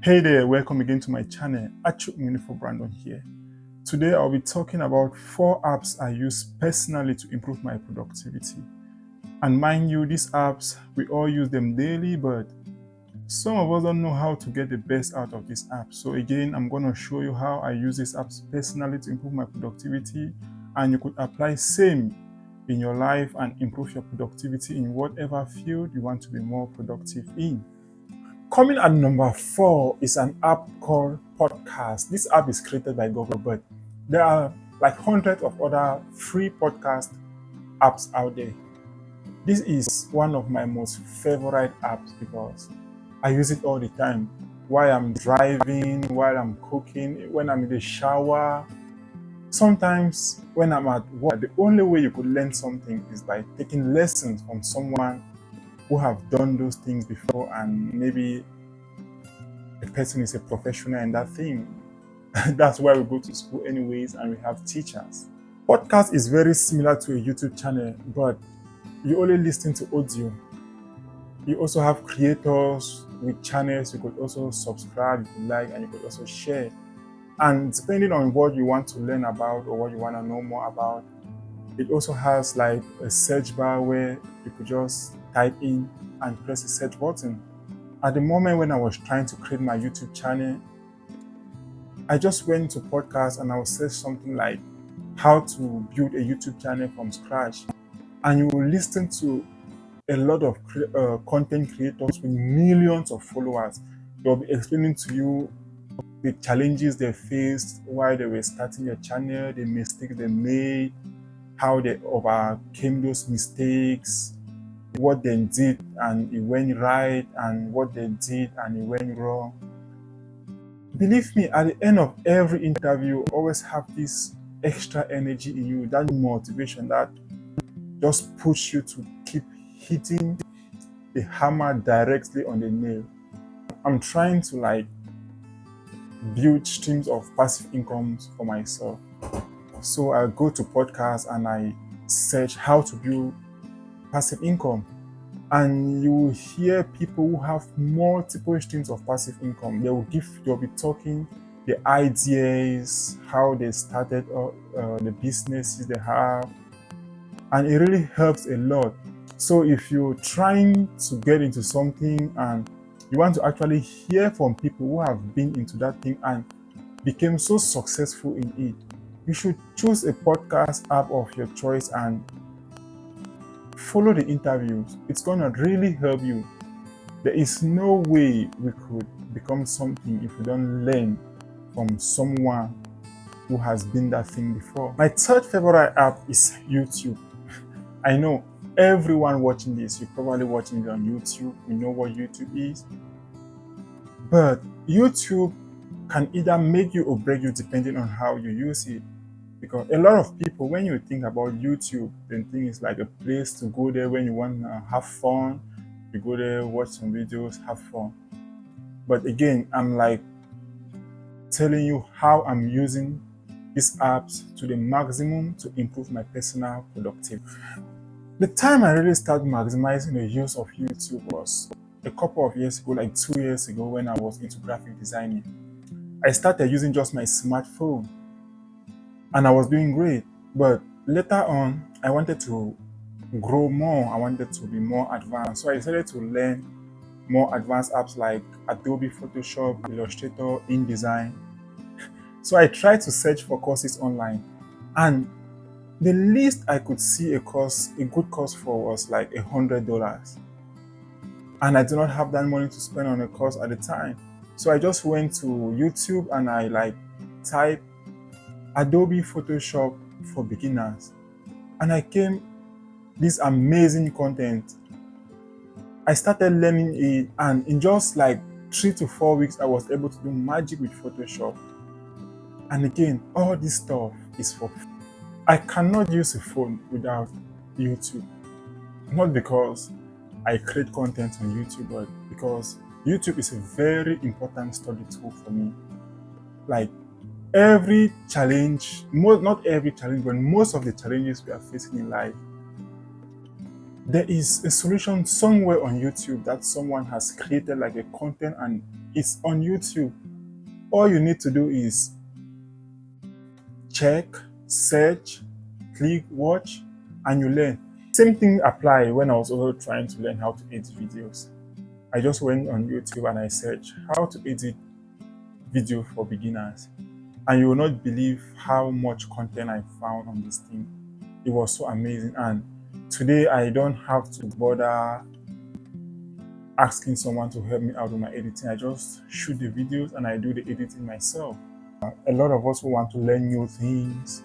Hey there, welcome again to my channel. Meaningful Brandon here. Today I'll be talking about 4 apps I use personally to improve my productivity. And mind you, these apps, we all use them daily, but some of us don't know how to get the best out of these apps. So again, I'm going to show you how I use these apps personally to improve my productivity, and you could apply same in your life and improve your productivity in whatever field you want to be more productive in. Coming at number 4 is an app called Podcast. This app is created by Google, but there are like hundreds of other free podcast apps out there. This is one of my most favorite apps because I use it all the time. While I'm driving, while I'm cooking, when I'm in the shower. Sometimes when I'm at work, the only way you could learn something is by taking lessons from someone who have done those things before, and maybe the person is a professional in that thing. That's why we go to school anyways, and we have teachers. Podcast is very similar to a YouTube channel, but you only listen to audio. You also have creators with channels. You could also subscribe if you like, and you could also share. And depending on what you want to learn about or what you want to know more about, it also has like a search bar where you could just type in and press the search button. At the moment when I was trying to create my YouTube channel, I just went to podcast and I would search something like how to build a YouTube channel from scratch. And you will listen to a lot of content creators with millions of followers. They'll be explaining to you the challenges they faced while they were starting their channel, the mistakes they made, how they overcame those mistakes, what they did and it went right, and what they did and it went wrong. Believe me, at the end of every interview, always have this extra energy in you, that motivation that just push you to keep hitting the hammer directly on the nail. I'm trying to like build streams of passive incomes for myself. So I go to podcasts and I search how to build passive income. And you will hear people who have multiple streams of passive income. They'll be talking the ideas, how they started the businesses they have, and it really helps a lot. So if you're trying to get into something and you want to actually hear from people who have been into that thing and became so successful in it, you should choose a podcast app of your choice and follow the interviews. It's gonna really help you. There is no way we could become something if we don't learn from someone who has been that thing before. My third favorite app is YouTube. I know everyone watching this, you're probably watching it on YouTube. You know what YouTube is. But YouTube can either make you or break you depending on how you use it. Because a lot of people, when you think about YouTube, they think it's like a place to go there when you want to have fun. You go there, watch some videos, have fun. But again, I'm like telling you how I'm using these apps to the maximum to improve my personal productivity. The time I really started maximizing the use of YouTube was a couple of years ago, like 2 years ago, when I was into graphic designing. I started using just my smartphone and I was doing great. But later on, I wanted to grow more. I wanted to be more advanced. So I decided to learn more advanced apps like Adobe Photoshop, Illustrator, InDesign. So I tried to search for courses online, and the least I could see a good course for was like $100. And I do not have that money to spend on a course at the time. So I just went to YouTube and I like typed Adobe Photoshop for beginners. And I came this amazing content. I started learning it, and in just like 3 to 4 weeks, I was able to do magic with Photoshop. And again, all this stuff is for free. I cannot use a phone without YouTube. Not because I create content on YouTube, but because YouTube is a very important study tool for me. Like every challenge, not every challenge, but most of the challenges we are facing in life, There is a solution somewhere on YouTube that someone has created like a content and it's on YouTube. All you need to do is check, search, click, watch, and you learn. Same thing applied when I was also trying to learn how to edit videos. I just went on YouTube and I searched how to edit video for beginners. And you will not believe how much content I found on this thing. It was so amazing. And today I don't have to bother asking someone to help me out with my editing. I just shoot the videos and I do the editing myself. A lot of us who want to learn new things,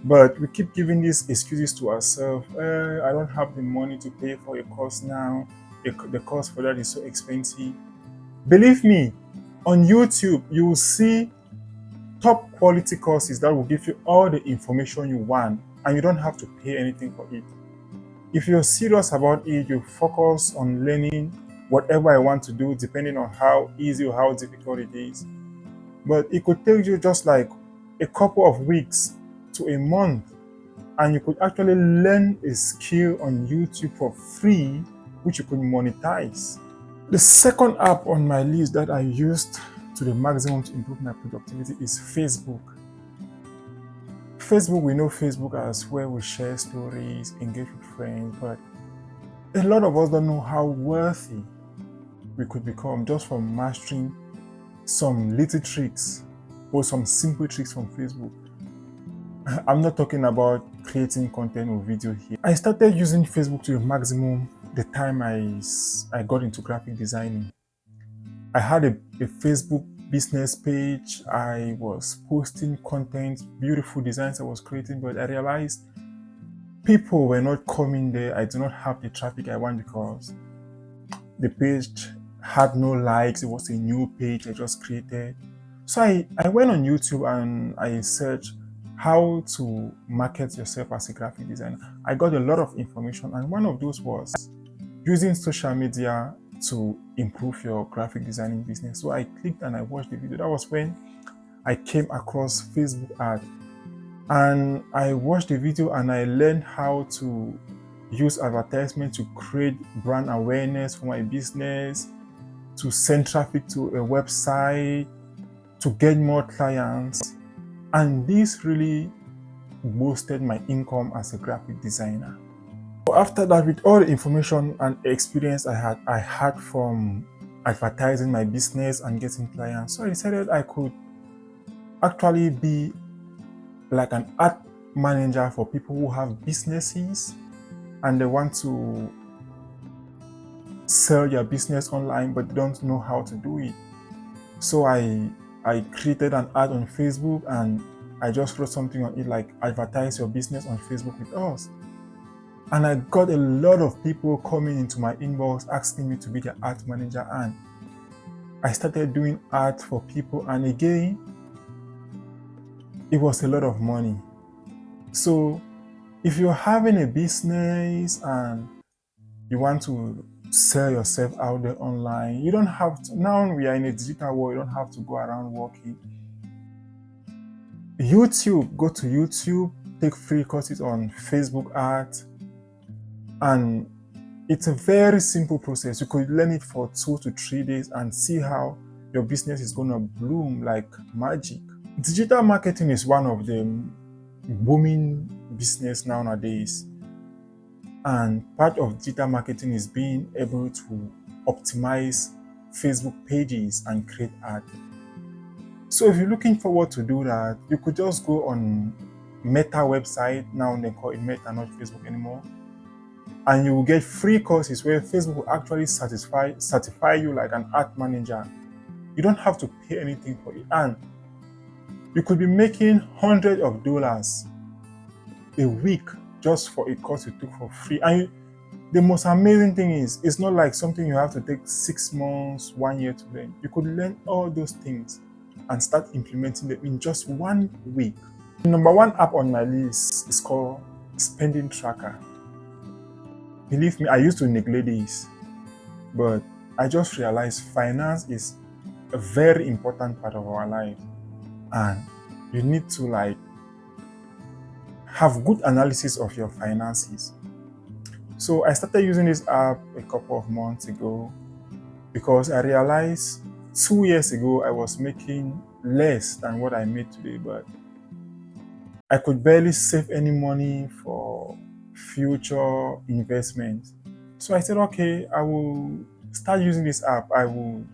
but we keep giving these excuses to ourselves. I don't have the money to pay for a course now. The cost for that is so expensive. Believe me, on YouTube, you will see top quality courses that will give you all the information you want and you don't have to pay anything for it. If you're serious about it, you focus on learning whatever I want to do, depending on how easy or how difficult it is. But it could take you just like a couple of weeks to a month, and you could actually learn a skill on YouTube for free, which you could monetize. The second app on my list that I used to the maximum to improve my productivity is Facebook. Facebook, we know Facebook as where we share stories, engage with friends, but a lot of us don't know how wealthy we could become just from mastering some little tricks or some simple tricks from Facebook. I'm not talking about creating content or video here. I started using Facebook to the maximum the time I got into graphic designing. I had a Facebook business page. I was posting content, beautiful designs I was creating, but I realized people were not coming there. I do not have the traffic I want because the page had no likes. It was a new page I just created. So I went on YouTube and I searched how to market yourself as a graphic designer. I got a lot of information, and one of those was using social media to improve your graphic designing business. So I clicked and I watched the video. That was when I came across Facebook ad, and I watched the video and I learned how to use advertisement to create brand awareness for my business, to send traffic to a website, to get more clients. And this really boosted my income as a graphic designer. After that, with all the information and experience I had from advertising my business and getting clients, so I decided I could actually be like an ad manager for people who have businesses and they want to sell their business online but they don't know how to do it. So I created an ad on Facebook and I just wrote something on it like, advertise your business on Facebook with us. And I got a lot of people coming into my inbox asking me to be their ad manager, and I started doing ads for people, and again, it was a lot of money. So if you're having a business and you want to sell yourself out there online, you don't have to, now we are in a digital world, you don't have to go around working. YouTube, go to YouTube, take free courses on Facebook ads, and it's a very simple process. You could learn it for 2 to 3 days and see how your business is going to bloom like magic. Digital marketing is one of the booming business nowadays. And part of digital marketing is being able to optimize Facebook pages and create ads. So if you're looking forward to do that, you could just go on Meta website, now they call it Meta, not Facebook anymore, and you will get free courses where Facebook will actually certify you like an ad manager. You don't have to pay anything for it, and you could be making hundreds of dollars a week just for a course you took for free. And the most amazing thing is, it's not like something you have to take 6 months, 1 year to learn. You could learn all those things and start implementing them in just 1 week. The number 1 app on my list is called Spending Tracker. Believe me, I used to neglect this, but I just realized finance is a very important part of our life, and you need to like have good analysis of your finances. So I started using this app a couple of months ago because I realized 2 years ago I was making less than what I made today, but I could barely save any money for future investments. So I said, okay, I will start using this app. I will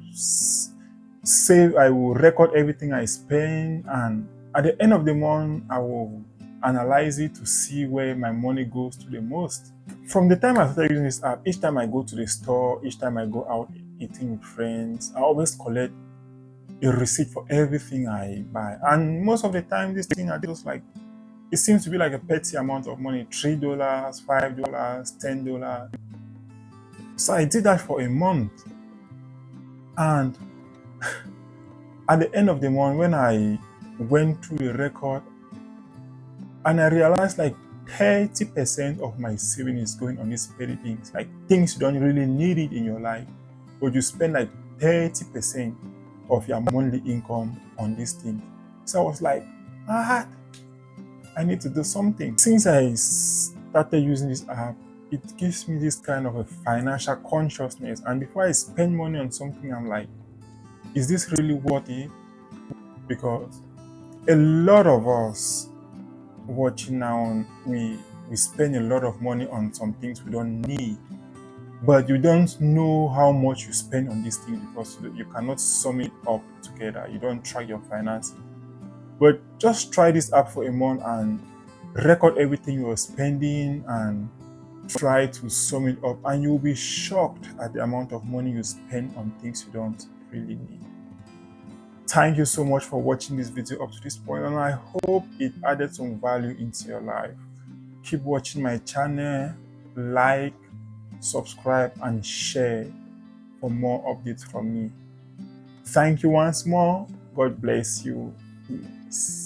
save, I will record everything I spend, and at the end of the month, I will analyze it to see where my money goes to the most. From the time I started using this app, each time I go to the store, each time I go out eating with friends, I always collect a receipt for everything I buy. And most of the time, these things are just like, it seems to be like a petty amount of money, $3, $5, $10. So I did that for a month. And at the end of the month, when I went through the record and I realized like 30% of my saving is going on these petty things, like things you don't really need it in your life, but you spend like 30% of your monthly income on these things. So I was like, ah, I need to do something. Since I started using this app, it gives me this kind of a financial consciousness. And before I spend money on something, I'm like, is this really worth it? Because a lot of us watching now, we spend a lot of money on some things we don't need, but you don't know how much you spend on these things because you cannot sum it up together. You don't track your finances. But just try this app for a month and record everything you're spending and try to sum it up, and you'll be shocked at the amount of money you spend on things you don't really need. Thank you so much for watching this video up to this point, and I hope it added some value into your life. Keep watching my channel, like, subscribe, and share for more updates from me. Thank you once more. God bless you. Peace.